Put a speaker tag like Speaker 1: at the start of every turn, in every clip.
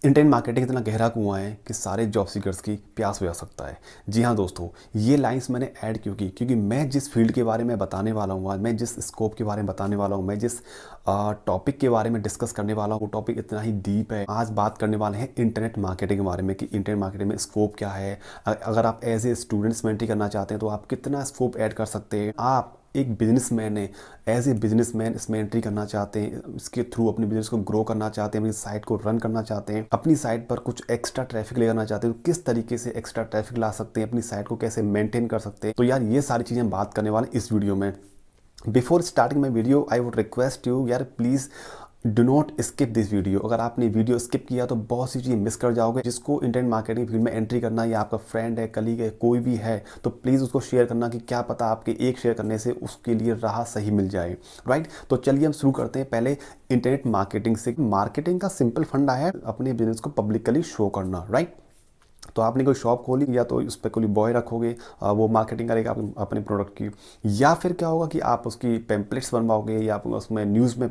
Speaker 1: Internet marketing इतना गहरा कुआं है कि सारे जॉब सीकर्स की प्यास बुझा सकता है। जी हाँ दोस्तों, ये लाइंस मैंने ऐड क्यों की, क्योंकि मैं जिस फील्ड के बारे में बताने वाला हूँ आज, मैं जिस स्कोप के बारे में बताने वाला हूँ, मैं जिस टॉपिक के बारे में डिस्कस करने वाला हूँ, वो टॉपिक इतना ही डीप है। आज बात करने वाले हैं इंटरनेट मार्केटिंग के बारे में कि इंटरनेट मार्केटिंग में स्कोप क्या है। अगर आप एज ए स्टूडेंट्स मेंटरी करना चाहते हैं तो आप कितना स्कोप ऐड कर सकते हैं। आप एक बिजनेसमैन है, एज ए बिजनेसमैन इसमें एंट्री करना चाहते हैं, इसके थ्रू अपने बिजनेस को ग्रो करना चाहते हैं, अपनी साइट को रन करना चाहते हैं, अपनी साइट पर कुछ एक्स्ट्रा ट्रैफिक ले आना चाहते हैं, तो किस तरीके से एक्स्ट्रा ट्रैफिक ला सकते हैं, अपनी साइट को कैसे मेंटेन कर सकते हैं। तो यार ये सारी चीज़ें हम बात करने वाले इस वीडियो में। Before starting my video I would request you यार, please do not skip this video. अगर आपने वीडियो स्किप किया तो बहुत सी चीज़ें मिस कर जाओगे। जिसको इंटरनेट मार्केटिंग फील्ड में एंट्री करना है या आपका फ्रेंड है, कलीग है, कोई भी है, तो प्लीज़ उसको शेयर करना कि क्या पता आपके एक शेयर करने से उसके लिए राह सही मिल जाए। राइट, तो चलिए हम शुरू करते हैं पहले इंटरनेट मार्केटिंग से। मार्केटिंग का सिंपल फंडा है अपने बिजनेस को पब्लिकली शो करना। राइट, तो आपने कोई शॉप खोली या तो उस पर कोई बॉय रखोगे, वो मार्केटिंग करेगा अपने प्रोडक्ट की, या फिर क्या होगा कि आप उसकी पैम्पलेट्स बनवाओगे या आप उसमें न्यूज़ में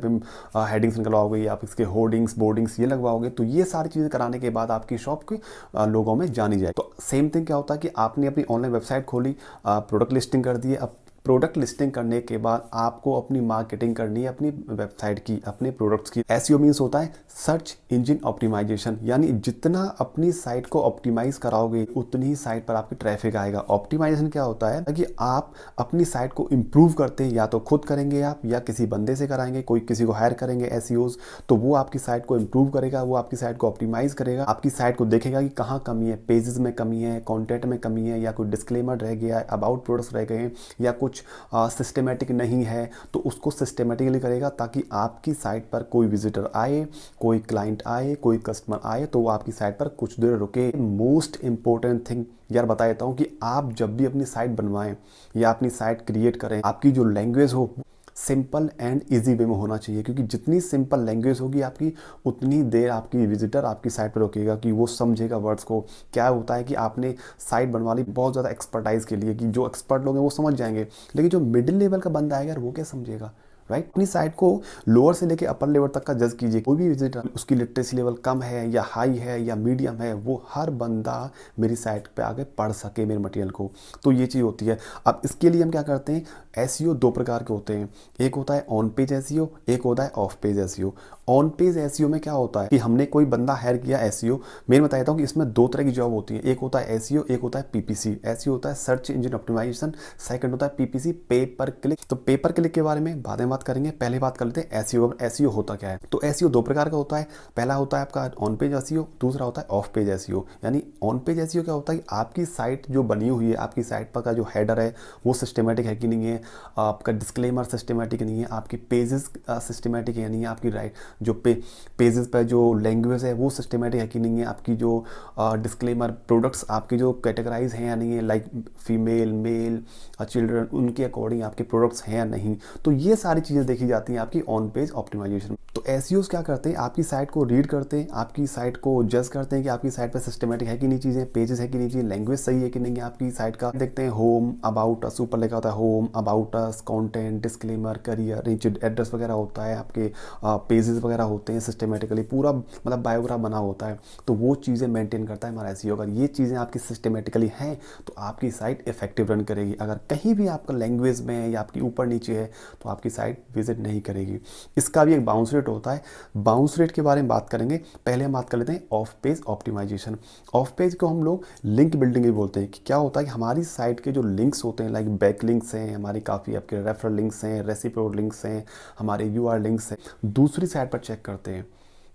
Speaker 1: हेडिंग्स निकलवाओगे या आप इसके होर्डिंग्स बोर्डिंग्स ये लगवाओगे। तो ये सारी चीज़ें कराने के बाद आपकी शॉप की लोगों में जानी जाए। तो सेम थिंग क्या होता है कि आपने अपनी ऑनलाइन वेबसाइट खोली, प्रोडक्ट लिस्टिंग कर दिए। अब प्रोडक्ट लिस्टिंग करने के बाद आपको अपनी मार्केटिंग करनी है अपनी वेबसाइट की, अपने प्रोडक्ट्स की। एसईओ मीन्स होता है सर्च इंजन ऑप्टिमाइजेशन, यानी जितना अपनी साइट को ऑप्टिमाइज कराओगे उतनी ही साइट पर आपकी ट्रैफिक आएगा। ऑप्टिमाइजेशन क्या होता है कि आप अपनी साइट को इंप्रूव करते हैं, या तो खुद करेंगे आप या किसी बंदे से कराएंगे, कोई किसी को हायर करेंगे एसईओज, तो वो आपकी साइट को इंप्रूव करेगा, वो आपकी साइट को ऑप्टिमाइज करेगा, आपकी साइट को देखेगा कि कहाँ कमी है, पेजेस में कमी है, कंटेंट में कमी है, या कोई डिस्क्लेमर रह गया है, अबाउट प्रोडक्ट्स रह गए हैं, या कुछ सिस्टमेटिक नहीं है, तो उसको सिस्टमेटिकली करेगा ताकि आपकी साइट पर कोई विजिटर आए, कोई क्लाइंट आए, कोई कस्टमर आए तो वो आपकी साइट पर कुछ देर रुके। मोस्ट इंपॉर्टेंट थिंग यार बता देता हूँ कि आप जब भी अपनी साइट बनवाएं या अपनी साइट क्रिएट करें, आपकी जो लैंग्वेज हो सिंपल एंड इजी वे में होना चाहिए, क्योंकि जितनी सिंपल लैंग्वेज होगी आपकी, उतनी देर आपकी विजिटर आपकी साइट पर रुकेगा कि वो समझेगा वर्ड्स को। क्या होता है कि आपने साइट बनवा ली बहुत ज़्यादा एक्सपर्टाइज के लिए, कि जो एक्सपर्ट लोग हैं वो समझ जाएंगे, लेकिन जो मिडिल लेवल का बंदा है यार वो क्या समझेगा। राइट, अपनी साइट को लोअर से लेके अपर लेवल तक का जज कीजिए। कोई भी विजिटर, उसकी लिटरेसी लेवल कम है या हाई है या मीडियम है, वो हर बंदा मेरी साइट पे आके पढ़ सके मेरे मटेरियल को। तो ये चीज़ होती है। अब इसके लिए हम क्या करते हैं, एसईओ दो प्रकार के होते हैं। एक होता है ऑन पेज एसईओ, एक होता है of page SEO. On page SEO में क्या होता है कि हमने कोई बंदा हायर किया एसईओ। मैं बता देता हूँ कि इसमें दो तरह की जॉब होती है, एक होता है एसईओ, एक होता है पीपीसी। एसईओ होता है सर्च इंजन ऑप्टिमाइजेशन, सेकंड होता है पीपीसी पे पर क्लिक। तो पे पर क्लिक के बारे में बाद में बात करेंगे, पहले बात कर लेते हैं एसईओ। एसईओ होता क्या है, तो एसईओ दो प्रकार का होता है। पहला होता है आपका ऑन पेज एसईओ, दूसरा होता है ऑफ पेज एसईओ। यानी ऑन पेज एसईओ क्या होता है कि आपकी साइट जो बनी हुई है, आपकी साइट पर का जो हेडर है वो सिस्टमेटिक है कि नहीं है, आपका डिस्क्लेमर सिस्टमेटिक नहीं है, आपकी पेजेस सिस्टमेटिक है नहीं है, आपकी राइट जो पेजेस पर जो लैंग्वेज है वो सिस्टमेटिक है कि नहीं है, आपकी जो डिस्क्लेमर प्रोडक्ट्स आपकी जो कैटेगराइज हैं या नहीं है, लाइक फीमेल, मेल, चिल्ड्रन, उनके अकॉर्डिंग आपके प्रोडक्ट्स हैं या नहीं। तो ये सारी चीज़ें देखी जाती हैं आपकी ऑन पेज ऑप्टिमाइजेशन। तो एसईओज क्या करते हैं, आपकी साइट को रीड करते हैं, आपकी साइट को जज करते हैं कि आपकी साइट पर सिस्टमेटिक है कि नहीं चीज़ें, पेजेस है कि नहीं चीज़ें, लैंग्वेज सही है कि नहीं है आपकी साइट का। देखते हैं होम, अबाउट अस, ऊपर लिखा होता है home, about us, content, disclaimer, career, reach address वगैरह होता है, आपके पेजेस वगैरह होते हैं सिस्टमेटिकली, पूरा मतलब बायोग्राफ बना होता है। तो वो चीज़ें मेंटेन करता है हमारा एसईओ। अगर ये चीज़ें आपकी सिस्टमेटिकली हैं तो आपकी साइट इफेक्टिव रन करेगी। अगर कहीं भी आपका लैंग्वेज में है या आपकी ऊपर नीचे है तो आपकी साइट विजिट नहीं करेगी। इसका भी एक बाउंस रेट होता है। बाउंस रेट के बारे में बात करेंगे, पहले हम बात कर लेते हैं off page optimization. Off page को हम लोग लिंक बिल्डिंग भी बोलते हैं। कि क्या होता है कि हमारी साइट के जो लिंक्स होते हैं, लाइक बैक लिंक्स हैं हमारी, काफ़ी आपके रेफरल लिंक्स हैं, रेसिप्रोकल लिंक्स हैं, हमारे यूआर लिंक्स हैं, दूसरी साइट पर चेक करते हैं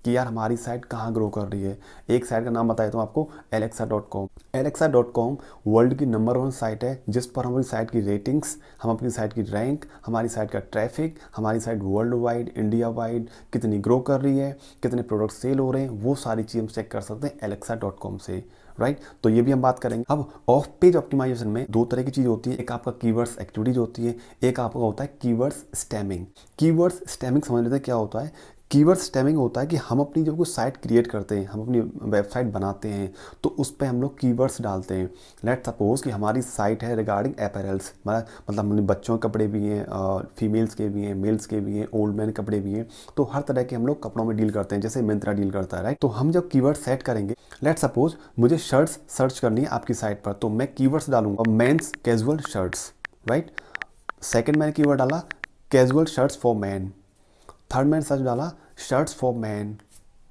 Speaker 1: कि यार हमारी साइट कहाँ ग्रो कर रही है। एक साइट का नाम बताया तो आपको, Alexa.com। Alexa.com वर्ल्ड की नंबर 1 साइट है, जिस पर हमारी साइट की रेटिंग्स, हम अपनी साइट की रैंक, हमारी साइट का ट्रैफिक, हमारी site world wide, India wide कितनी ग्रो कर रही है, कितने प्रोडक्ट सेल हो रहे हैं, वो सारी चीज़ हम चेक कर सकते हैं Alexa.com से। राइट, तो ये भी हम बात करेंगे। अब ऑफ पेज ऑप्टिमाइजेशन में दो तरह की चीज़ होती है, एक आपका कीवर्ड्स एक्टिविटीज होती है, एक आपका होता है कीवर्ड्स स्टैमिंग। कीवर्ड्स स्टैमिंग समझ लेते हैं क्या होता है। कीवर्ड स्टेमिंग होता है कि हम अपनी जब कोई साइट क्रिएट करते हैं, हम अपनी वेबसाइट बनाते हैं, तो उस पे हम लोग कीवर्ड्स डालते हैं। लेट्स सपोज कि हमारी साइट है रिगार्डिंग अपैरल्स, मतलब हमने बच्चों के कपड़े भी हैं, फीमेल्स के भी हैं, मेल्स के भी हैं, ओल्ड मैन कपड़े भी हैं, तो हर तरह के हम लोग कपड़ों में डील करते हैं, जैसे मिंत्रा डील करता है, राइट। तो हम जब कीवर्ड सेट करेंगे, लेट्स सपोज मुझे शर्ट्स सर्च करनी है आपकी साइट पर, तो मैं कीवर्ड्स डालूंगा men's casual shirts, right. Second मैंने कीवर्ड डाला casual shirts for man, third मैंने सर्च डाला शर्ट्स फॉर मैन,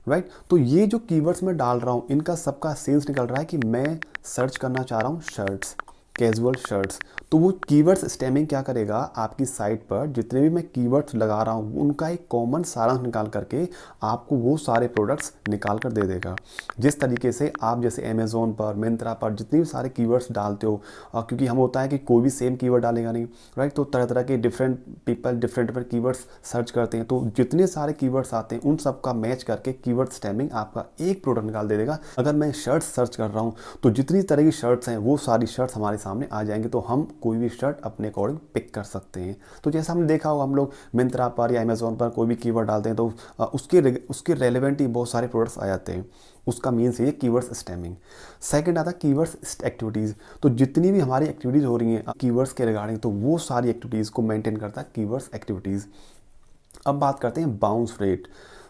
Speaker 1: राइट। तो ये जो कीवर्ड्स मैं डाल रहा हूँ, इनका सबका सेल्स निकल रहा है कि मैं सर्च करना चाह रहा हूँ शर्ट्स, कैजुअल शर्ट्स। तो वो कीवर्ड्स स्टेमिंग क्या करेगा, आपकी साइट पर जितने भी मैं कीवर्ड्स लगा रहा हूँ उनका एक कॉमन सारांश निकाल करके आपको वो सारे प्रोडक्ट्स निकाल कर दे देगा। जिस तरीके से आप जैसे अमेज़ोन पर, मिंत्रा पर जितने भी सारे कीवर्ड्स डालते हो, क्योंकि हम होता है कि कोई भी सेम कीवर्ड डालेगा नहीं, राइट। तो तरह तरह के different people different keywords search करते हैं, तो जितने सारे कीवर्ड्स आते हैं उन सब का मैच करके कीवर्ड स्टेमिंग आपका एक प्रोडक्ट निकाल दे देगा। अगर मैं शर्ट्स सर्च कर रहा हूँ तो जितनी तरह की शर्ट्स हैं वो सारी शर्ट्स हमारे सामने आ जाएंगे, तो हम कोई भी शर्ट अपने अकॉर्डिंग पिक कर सकते हैं। तो जैसा हमने देखा होगा, हम लोग मिंत्रा पर या अमेज़ोन पर कोई भी कीवर्ड डालते हैं तो उसके रेलेवेंट ही बहुत सारे प्रोडक्ट्स आ जाते हैं। उसका मीन्स ये कीवर्ड्स स्टेमिंग। सेकंड आता है कीवर्ड्स एक्टिविटीज़। तो जितनी भी हमारी एक्टिविटीज़ हो रही हैं कीवर्ड्स के रिगार्डिंग, तो वो सारी एक्टिविटीज़ को मेंटेन करता है कीवर्ड्स एक्टिविटीज़। अब बात करते हैं bounce rate,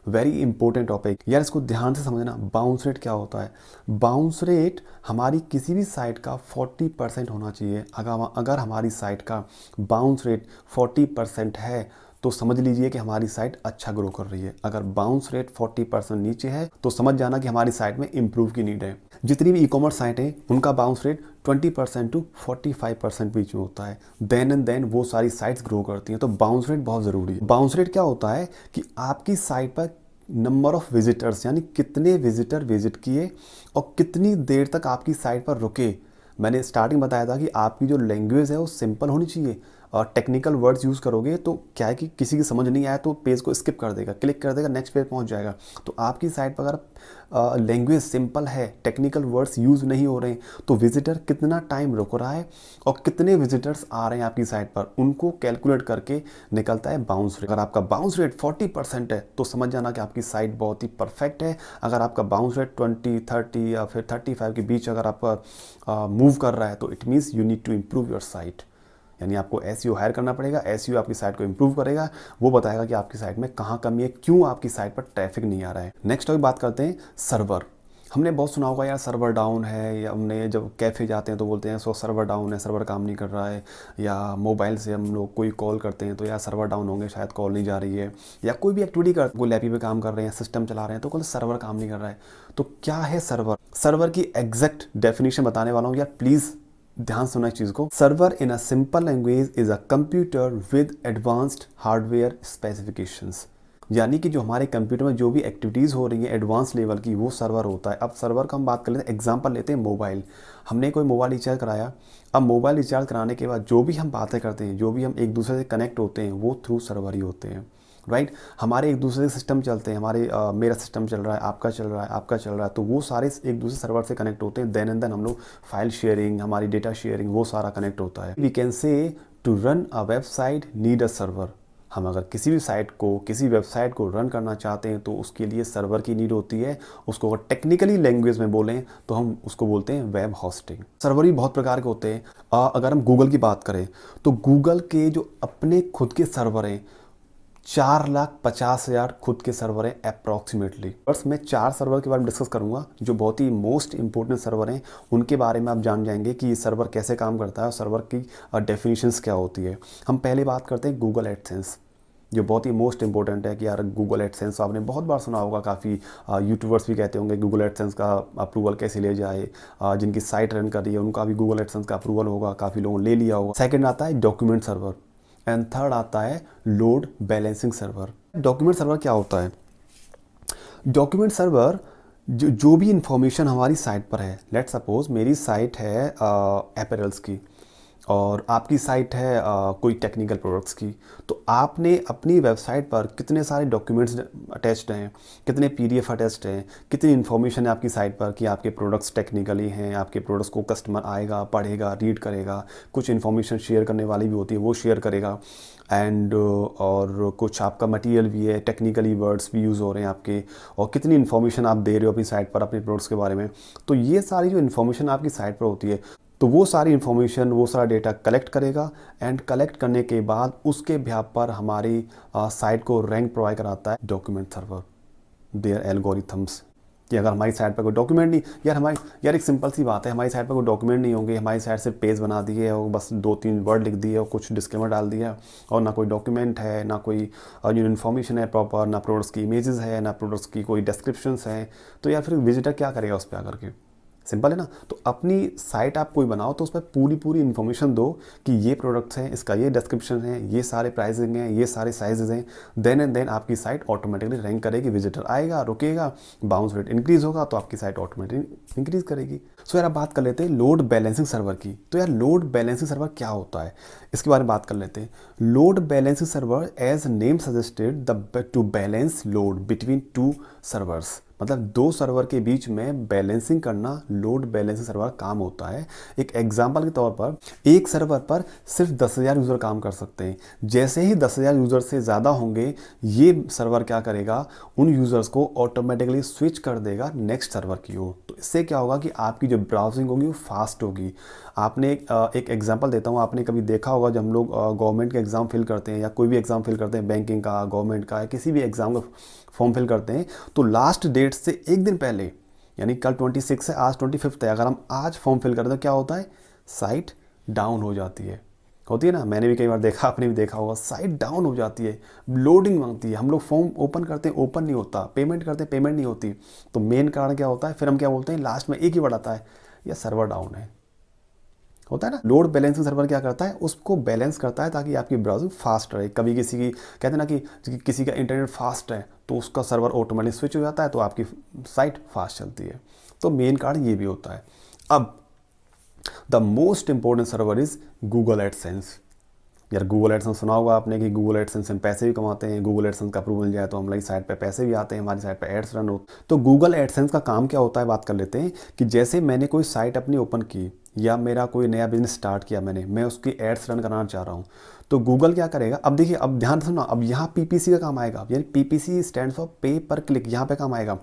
Speaker 1: very important topic यार, इसको ध्यान से समझना। बाउंस रेट क्या होता है? बाउंस रेट हमारी किसी भी साइट का 40% होना चाहिए। अगर हमारी साइट का बाउंस रेट 40% है तो समझ लीजिए कि हमारी साइट अच्छा ग्रो कर रही है। अगर बाउंस रेट 40% नीचे है तो समझ जाना कि हमारी साइट में इंप्रूव की नीड है। जितनी भी ई कॉमर्स साइट है उनका बाउंस रेट 20% टू 45% बीच में होता है। देन एंड देन वो सारी साइट्स ग्रो करती हैं। तो बाउंस रेट बहुत ज़रूरी है। बाउंस रेट क्या होता है कि आपकी साइट पर नंबर ऑफ विजिटर्स, यानी कितने विजिटर विजिट किए और कितनी देर तक आपकी साइट पर रुके। मैंने स्टार्टिंग बताया था कि आपकी जो लैंग्वेज है वो सिंपल होनी चाहिए, और टेक्निकल वर्ड्स यूज़ करोगे तो क्या है कि किसी की समझ नहीं आया तो पेज को स्किप कर देगा, क्लिक कर देगा, नेक्स्ट पेज पहुंच जाएगा। तो आपकी साइट पर अगर लैंग्वेज सिंपल है, टेक्निकल वर्ड्स यूज़ नहीं हो रहे हैं, तो विजिटर कितना टाइम रुक रहा है और कितने विजिटर्स आ रहे हैं आपकी साइट पर, उनको कैलकुलेट करके निकलता है बाउंस रेट। अगर आपका बाउंस रेट 40% है तो समझ जाना कि आपकी साइट बहुत ही परफेक्ट है। अगर आपका बाउंस रेट 20, 30 या फिर 35 के बीच अगर आपका मूव कर रहा है तो it means you need to improve your site. यानी आपको एसईओ हायर करना पड़ेगा। एसईओ आपकी साइट को इंप्रूव करेगा, वो बताएगा कि आपकी साइट में कहाँ कमी है, क्यों आपकी साइट पर ट्रैफिक नहीं आ रहा है। नेक्स्ट टॉपिक बात करते हैं सर्वर। हमने बहुत सुना होगा यार सर्वर डाउन है, या हमने जब कैफ़े जाते हैं तो बोलते हैं सो सर्वर डाउन है, सर्वर काम नहीं कर रहा है। या मोबाइल से हम लोग कोई कॉल करते हैं तो यार सर्वर डाउन होंगे, शायद कॉल नहीं जा रही है। या कोई भी एक्टिविटी कर, कोई लैपी पे काम कर रहे हैं, सिस्टम चला रहे हैं, तो कल सर्वर काम नहीं कर रहा है। तो क्या है सर्वर? सर्वर की एग्जैक्ट डेफिनेशन बताने वाला हूँ यार, प्लीज़ ध्यान सुनना इस चीज़ को। Server in a simple language is a computer with advanced hardware specifications. यानी कि जो हमारे कंप्यूटर में जो भी एक्टिविटीज़ हो रही है एडवांस लेवल की, वो सर्वर होता है। अब सर्वर का हम बात कर लेते हैं, एग्जांपल लेते हैं मोबाइल। हमने कोई मोबाइल रिचार्ज कराया, अब मोबाइल रिचार्ज कराने के बाद जो भी हम बातें करते हैं, जो भी हम एक दूसरे से कनेक्ट होते हैं, वो थ्रू सर्वर ही होते हैं, राइट। हमारे एक दूसरे के सिस्टम चलते हैं, मेरा सिस्टम चल रहा है, आपका चल रहा है, आपका चल रहा है, तो वो सारे एक दूसरे सर्वर से कनेक्ट होते हैं। देन एंड देन हम लोग फाइल शेयरिंग, हमारी डेटा शेयरिंग, वो सारा कनेक्ट होता है। We can say to run a website need a server. हम अगर किसी भी साइट को, किसी वेबसाइट को रन करना चाहते हैं तो उसके लिए सर्वर की नीड होती है। उसको अगर टेक्निकली लैंग्वेज में बोलें तो हम उसको बोलते हैं वेब होस्टिंग। सर्वर भी बहुत प्रकार के होते हैं। अगर हम गूगल की बात करें तो गूगल के जो अपने खुद के सर्वर हैं 4,50,000 खुद के सर्वर हैं अप्रॉक्सीमेटली। बस मैं 4 सर्वर के बारे में डिस्कस करूंगा जो बहुत ही मोस्ट इंपॉर्टेंट सर्वर हैं। उनके बारे में आप जान जाएंगे कि ये सर्वर कैसे काम करता है और सर्वर की डेफिनेशंस क्या होती है। हम पहले बात करते हैं गूगल एडसेंस, जो बहुत ही मोस्ट इंपॉर्टेंट है। कि यार गूगल एडसेंस आपने बहुत बार सुना होगा, काफ़ी यूट्यूबर्स भी कहते होंगे गूगल एडसेंस का अप्रूवल कैसे ले जाए। जिनकी साइट रन कर रही है उनका भी गूगल एडसेंस का अप्रूवल होगा, काफ़ी लोगों ने ले लिया होगा। सेकेंड आता है डॉक्यूमेंट सर्वर एंड थर्ड आता है load balancing server. Document server क्या होता है? डॉक्यूमेंट सर्वर जो भी इंफॉर्मेशन हमारी साइट पर है, लेट सपोज मेरी साइट है अपैरल्स की, और आपकी साइट है कोई टेक्निकल प्रोडक्ट्स की, तो आपने अपनी वेबसाइट पर कितने सारे डॉक्यूमेंट्स अटैच्ड हैं, कितने पीडीएफ अटैच्ड हैं, कितनी इन्फॉर्मेशन है आपकी साइट पर कि आपके प्रोडक्ट्स टेक्निकली हैं, आपके प्रोडक्ट्स को कस्टमर आएगा, पढ़ेगा, रीड करेगा, कुछ इन्फॉर्मेशन शेयर करने वाली भी होती है वो शेयर करेगा, एंड और कुछ आपका मटेरियल भी है, टेक्निकली वर्ड्स भी यूज़ हो रहे हैं आपके, और कितनी इन्फॉर्मेशन आप दे रहे हो अपनी साइट पर अपने प्रोडक्ट्स के बारे में। तो ये सारी जो इन्फॉर्मेशन आपकी साइट पर होती है, तो वो सारी इन्फॉर्मेशन, वो सारा डेटा कलेक्ट करेगा, एंड कलेक्ट करने के बाद उसके बेहाफ पर हमारी साइट को रैंक प्रोवाइड कराता है डॉक्यूमेंट सर्वर, देयर एल्गोरिथम्स। कि अगर हमारी साइट पर कोई डॉक्यूमेंट नहीं, यार एक सिंपल सी बात है, हमारी साइट पर कोई डॉक्यूमेंट नहीं होंगे, हमारी साइट से पेज बना दिए और बस 2-3 वर्ड लिख दिए और कुछ डिस्क्लेमर डाल दिया, और ना कोई डॉक्यूमेंट है, ना कोई इन्फॉर्मेशन है प्रॉपर, ना प्रोडक्ट्स की इमेजेस है, ना प्रोडक्ट्स की कोई डिस्क्रिप्शंस हैं, तो यार फिर विजिटर क्या करेगा उस पर आकर के? सिंपल है ना। तो अपनी साइट आप कोई बनाओ तो उस पर पूरी इन्फॉर्मेशन दो कि ये प्रोडक्ट्स हैं, इसका ये डिस्क्रिप्शन है, ये सारे प्राइसिंग हैं, ये सारे साइजेस हैं, देन एंड देन आपकी साइट ऑटोमेटिकली रैंक करेगी। विजिटर आएगा, रुकेगा, बाउंस रेट इंक्रीज होगा, तो आपकी साइट ऑटोमेटिकली इंक्रीज करेगी। सो यार अब बात कर लेते हैं लोड बैलेंसिंग सर्वर की। तो यार लोड बैलेंसिंग सर्वर क्या होता है, इसके बारे में बात कर लेते हैं। Load balancing server as name suggested to balance load between 2 servers, मतलब 2 सर्वर के बीच में बैलेंसिंग करना लोड बैलेंसिंग सर्वर काम होता है। एक एग्जांपल के तौर पर एक सर्वर पर सिर्फ 10,000 यूज़र काम कर सकते हैं। जैसे ही 10,000 यूज़र से ज़्यादा होंगे, ये सर्वर क्या करेगा, उन यूज़र्स को ऑटोमेटिकली स्विच कर देगा नेक्स्ट सर्वर की ओर। तो इससे क्या होगा कि आपकी जो ब्राउजिंग होगी वो फास्ट होगी। आपने एक एग्जांपल देता हूँ, आपने कभी देखा होगा जब हम लोग गवर्नमेंट के एग्ज़ाम फिल करते हैं या कोई भी एग्ज़ाम फिल करते हैं, बैंकिंग का, गवर्नमेंट का, या किसी भी एग्ज़ाम का फॉर्म फिल करते हैं, तो लास्ट डेट से एक दिन पहले, यानी कल 26 है, आज 25 है, अगर हम आज फॉर्म फिल करें तो क्या होता है, साइट डाउन हो जाती है। होती है ना, मैंने भी कई बार देखा, आपने भी देखा होगा, साइट डाउन हो जाती है, लोडिंग मांगती है, हम लोग फॉर्म ओपन करते हैं, ओपन नहीं होता, पेमेंट करते हैं, पेमेंट नहीं होती। तो मेन कारण क्या होता है, फिर हम क्या बोलते हैं, लास्ट में एक ही वर्ड आता है, या सर्वर डाउन है। होता है ना। लोड बैलेंसिंग सर्वर क्या करता है, उसको बैलेंस करता है ताकि आपकी ब्राउजिंग फास्ट रहे। कभी किसी की कहते हैं ना कि किसी का इंटरनेट फास्ट है तो उसका सर्वर ऑटोमेटिक स्विच हो जाता है, तो आपकी साइट फास्ट चलती है। तो मेन कारण ये भी होता है। अब the most important server is Google AdSense. यार गूगल एडसेंस सुना होगा आपने कि गूगल एडसेंस से हम पैसे भी कमाते हैं। गूगल एडसेंस का अप्रूवल मिल जाए तो हमारी साइट पे पैसे भी आते हैं, हमारी साइट पे एड्स रन हो। तो गूगल एडसेंस का काम क्या होता है, बात कर लेते हैं। कि जैसे मैंने कोई साइट अपनी ओपन की या मेरा कोई नया बिजनेस स्टार्ट किया मैं उसकी एड्स रन कराना चाह रहा हूँ, तो गूगल क्या करेगा। अब देखिए, अब ध्यान सुनो, अब यहाँ पीपीसी का काम आएगा, यानी पीपीसी स्टैंड फॉर पे पर क्लिक, यहाँ पे काम आएगा।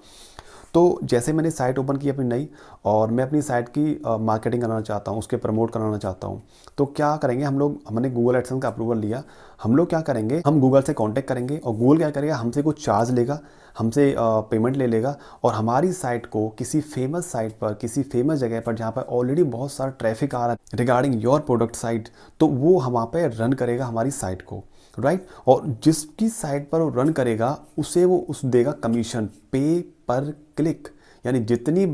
Speaker 1: तो जैसे मैंने साइट ओपन की अपनी नई, और मैं अपनी साइट की मार्केटिंग कराना चाहता हूँ, उसके प्रमोट कराना चाहता हूँ, तो क्या करेंगे हम लोग, हमने गूगल एडसेंस का अप्रूवल लिया, हम लोग क्या करेंगे, हम गूगल से कांटेक्ट करेंगे, और गूगल क्या करेगा, हमसे कुछ चार्ज लेगा, हमसे पेमेंट ले लेगा, और हमारी साइट को किसी फेमस साइट पर, किसी फेमस जगह पर जहाँ पर ऑलरेडी बहुत सारा ट्रैफिक आ रहा है रिगार्डिंग योर प्रोडक्ट साइट, तो वो वहाँ पर रन करेगा हमारी साइट को, राइट। और जिसकी साइट पर वो रन करेगा उसे वो देगा कमीशन, पे पर क्लिक। यानी जितनी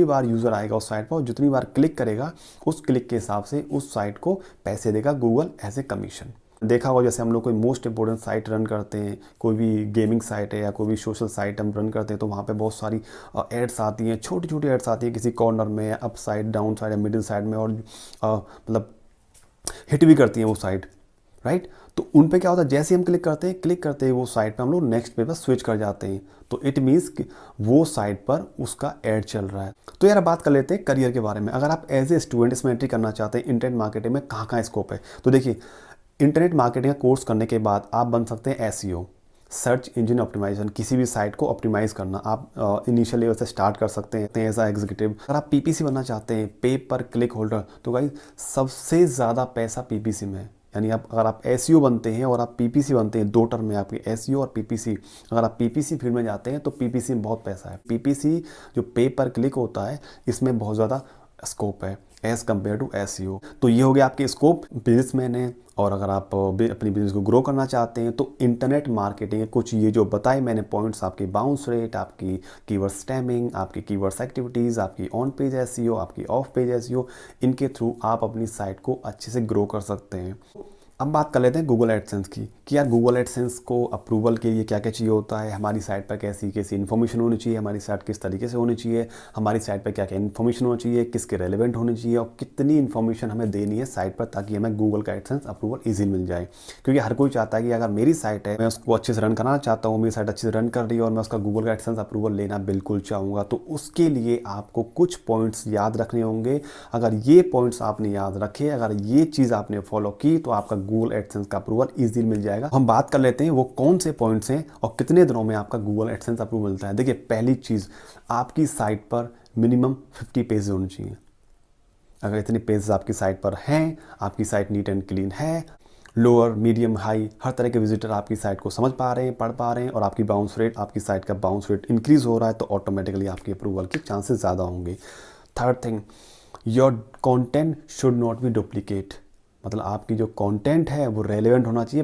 Speaker 1: बार यूज़र आएगा उस साइट पर और जितनी बार क्लिक करेगा, उस क्लिक के हिसाब से उस साइट को पैसे देगा गूगल एज ए कमीशन। देखा होगा जैसे हम लोग कोई मोस्ट इंपॉर्टेंट साइट रन करते हैं, कोई भी गेमिंग साइट है या कोई भी सोशल साइट हम रन करते हैं, तो वहाँ पे बहुत सारी एड्स आती हैं, छोटी छोटी एड्स आती हैं किसी कॉर्नर में, अप साइड, डाउन साइड या मिडिल साइड में, और मतलब हिट भी करती हैं वो साइट, राइट। तो उन पे क्या होता है, जैसे हम क्लिक करते हैं वो साइट पे हम लोग नेक्स्ट पेज पर स्विच कर जाते हैं, तो इट मीन्स कि वो साइट पर उसका ऐड चल रहा है। तो यार बात कर लेते हैं करियर के बारे में। अगर आप एज ए स्टूडेंट इसमें एंट्री करना चाहते हैं, इंटरनेट मार्केटिंग में कहाँ कहाँ स्कोप है, तो देखिए, इंटरनेट मार्केटिंग का कोर्स करने के बाद आप बन सकते हैं एसईओ, सर्च इंजन ऑप्टिमाइजेशन, किसी भी साइट को ऑप्टिमाइज करना। आप इनिशियल लेवल से स्टार्ट कर सकते हैं एज अ एग्जीक्यूटिव। अगर आप पीपीसी बनना चाहते हैं, पे पर क्लिक होल्डर, तो भाई सबसे ज़्यादा पैसा पीपीसी में है। यानी अगर आप एसईओ बनते हैं और आप पीपीसी बनते हैं, 2 टर्म में आपके एसईओ और पीपीसी, अगर आप पीपीसी फील्ड में जाते हैं तो पीपीसी में बहुत पैसा है। पीपीसी जो पे पर क्लिक होता है, इसमें बहुत ज़्यादा स्कोप है एज़ कम्पेयर टू एसईओ। तो ये हो गया आपके स्कोप बिजनेसमैन है। और अगर आप अपनी बिजनेस को ग्रो करना चाहते हैं तो इंटरनेट मार्केटिंग, कुछ ये जो बताए मैंने पॉइंट्स, आपकी बाउंस रेट, आपकी कीवर्ड स्टैमिंग, आपकी कीवर्ड्स एक्टिविटीज़, आपकी ऑन पेज एसईओ, आपकी ऑफ पेज एसईओ, इनके थ्रू आप अपनी साइट को अच्छे से ग्रो कर सकते हैं। अब बात कर लेते हैं गूगल एडसेंस की कि यार गूगल एडसेंस को अप्रूवल के लिए क्या क्या चाहिए होता है, हमारी साइट पर कैसी कैसी इन्फॉर्मेशन होनी चाहिए, हमारी साइट किस तरीके से होनी चाहिए, हमारी साइट पर क्या क्या इन्फॉर्मेशन होनी चाहिए, किसके रेलेवेंट होनी चाहिए और कितनी इन्फॉर्मेशन हमें देनी है साइट पर ताकि हमें गूगल का एडसेंस अप्रूवल ईजी मिल जाए। क्योंकि हर कोई चाहता है कि अगर मेरी साइट है, मैं उसको अच्छे से रन कराना चाहता हूँ, मेरी साइट अच्छे से रन कर रही है और मैं उसका गूगल का एडसेंस अप्रूवल लेना बिल्कुल चाहूँगा, तो उसके लिए आपको कुछ पॉइंट्स याद रखने होंगे। अगर ये पॉइंट्स आपने याद रखे, अगर ये चीज़ आपने फॉलो की तो आपका गूगल एडसेंस का अप्रूवल ईजी मिल जाएगा। हम बात कर लेते हैं वो कौन से पॉइंट्स हैं और कितने दिनों में आपका गूगल एडसेंस अप्रूवल मिलता है। देखिए, पहली चीज़, आपकी साइट पर मिनिमम 50 पेज होने चाहिए। अगर इतने पेजेस आपकी साइट पर हैं, आपकी साइट नीट एंड क्लीन है, लोअर मीडियम हाई हर तरह के विजिटर आपकी साइट को समझ पा रहे हैं, पढ़ पा रहे हैं और आपकी बाउंस रेट, आपकी साइट का बाउंस रेट इंक्रीज हो रहा है, तो ऑटोमेटिकली आपकी अप्रूवल के चांसेस ज़्यादा होंगे। Third thing, your content should not be duplicate. मतलब आपकी जो कंटेंट है वो रेलेवेंट होना चाहिए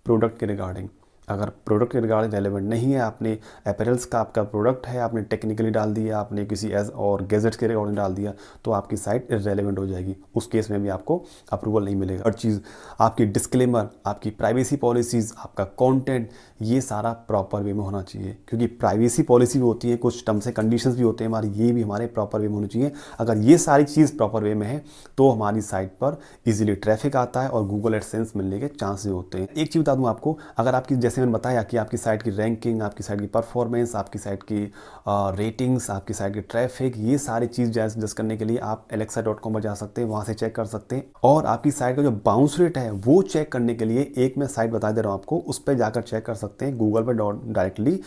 Speaker 1: प्रोडक्ट के रिगार्डिंग। अगर प्रोडक्ट के रिगार्डिंग रेलेवेंट नहीं है, आपने अपैरल्स का आपका प्रोडक्ट है, आपने टेक्निकली डाल दिया, आपने किसी एज और गैजेट्स के रिगार्डिंग डाल दिया, तो आपकी साइट इरेलीवेंट हो जाएगी। उस केस में भी आपको अप्रूवल नहीं मिलेगा। हर चीज़, आपकी डिस्क्लेमर, आपकी प्राइवेसी पॉलिसीज़, आपका कंटेंट, ये सारा प्रॉपर वे में होना चाहिए। क्योंकि प्राइवेसी पॉलिसी भी होती है, कुछ टर्म्स एंड कंडीशंस भी होते हैं हमारे, ये भी हमारे प्रॉपर वे में होनी चाहिए। अगर ये सारी चीज़ प्रॉपर वे में है तो हमारी साइट पर इजीली ट्रैफिक आता है और गूगल एडसेंस मिलने के चांसेस होते हैं। एक चीज़ बता दूं आपको, अगर आपकी, जैसे मैंने बताया कि आपकी साइट की रैंकिंग, आपकी साइट की परफॉर्मेंस, आपकी साइट की रेटिंग्स, आपकी साइट की ट्रैफिक, ये सारी चीज़ जस्ट करने के लिए आप alexa.com पर जा सकते हैं, वहाँ से चेक कर सकते हैं। और आपकी साइट का जो बाउंस रेट है वो चेक करने के लिए एक मैं साइट बता दे रहा हूँ आपको, उस पर जाकर चेक कर सकते हैं गूगल पर डायरेक्टली,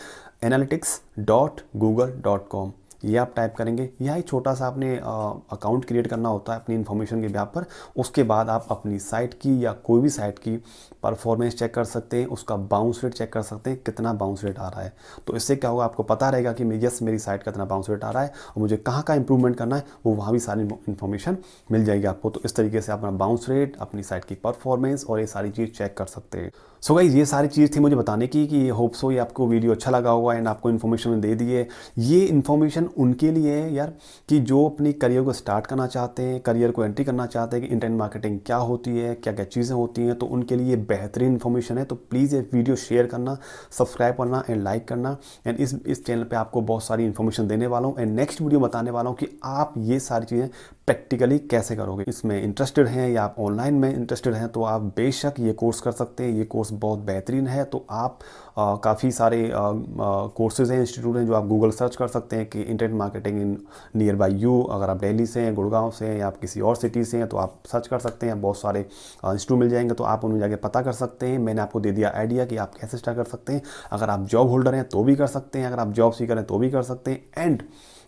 Speaker 1: analytics.google.com। ये आप टाइप करेंगे, यह एक छोटा सा आपने अकाउंट क्रिएट करना होता है अपनी इन्फॉर्मेशन के बिहाफ पर। उसके बाद आप अपनी साइट की या कोई भी साइट की परफॉर्मेंस चेक कर सकते हैं, उसका बाउंस रेट चेक कर सकते हैं, कितना बाउंस रेट आ रहा है। तो इससे क्या होगा, आपको पता रहेगा कि मेरी साइट का कितना बाउंस रेट आ रहा है और मुझे कहाँ का इंप्रूवमेंट करना है, वो वहाँ भी सारी इन्फॉर्मेशन मिल जाएगी आपको। तो इस तरीके से आप अपना बाउंस रेट, अपनी साइट की परफॉर्मेंस और ये सारी चीज़ चेक कर सकते हैं। सो गाइस, ये सारी चीज़ थी मुझे बताने की कि होप सो ये आपको वीडियो अच्छा लगा होगा एंड आपको इन्फॉर्मेशन दे दी है। ये इन्फॉर्मेशन उनके लिए है यार कि जो अपनी करियर को स्टार्ट करना चाहते हैं, करियर को एंट्री करना चाहते हैं कि इंटरनेट मार्केटिंग क्या होती है, क्या क्या चीज़ें होती हैं, तो उनके लिए बेहतरीन इन्फॉर्मेशन है। तो प्लीज़ ये वीडियो शेयर करना, सब्सक्राइब करना एंड लाइक करना। एंड इस चैनल पे आपको बहुत सारी इन्फॉर्मेशन देने वाला हूँ एंड नेक्स्ट वीडियो बताने वाला हूँ कि आप ये सारी चीज़ें प्रैक्टिकली कैसे करोगे। इसमें इंटरेस्टेड हैं या आप ऑनलाइन में इंटरेस्टेड हैं तो आप बेशक ये कोर्स कर सकते हैं। ये कोर्स बहुत बेहतरीन है। तो आप काफ़ी सारे कोर्सेज़ हैं, इंस्टीट्यूट हैं जो आप गूगल सर्च कर सकते हैं कि internet marketing in near by you. अगर आप दिल्ली से हैं, गुड़गांव से हैं या आप किसी और सिटी से हैं तो आप सर्च कर सकते हैं, बहुत सारे इंस्टीट्यूट मिल जाएंगे। तो आप उन्हें जाके पता कर सकते हैं। मैंने आपको दे दिया आइडिया कि आप कैसे स्टार्ट कर सकते हैं। अगर आप जॉब होल्डर हैं तो भी कर सकते हैं, अगर आप जॉब सीकर हैं तो भी कर सकते हैं, एंड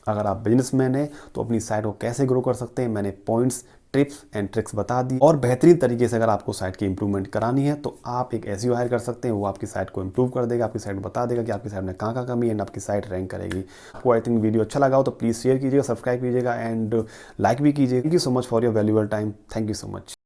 Speaker 1: अगर आप बिजनेसमैन हैं तो अपनी साइट को कैसे ग्रो कर सकते हैं, मैंने पॉइंट्स, टिप्स एंड ट्रिक्स बता दी। और बेहतरीन तरीके से अगर आपको साइट की इंप्रूवमेंट करानी है तो आप एक एसईओ हायर कर सकते हैं। वो आपकी साइट को इंप्रूव कर देगा, आपकी साइट बता देगा कि आपकी साइट में कहाँ कमी है एंड आपकी साइट रैंक करेगी। आपको आई थिंक वीडियो अच्छा लगा हो तो प्लीज़ शेयर कीजिएगा, सब्सक्राइब कीजिएगा एंड लाइक भी कीजिएगा। Thank you so much for your valuable time. Thank you so much.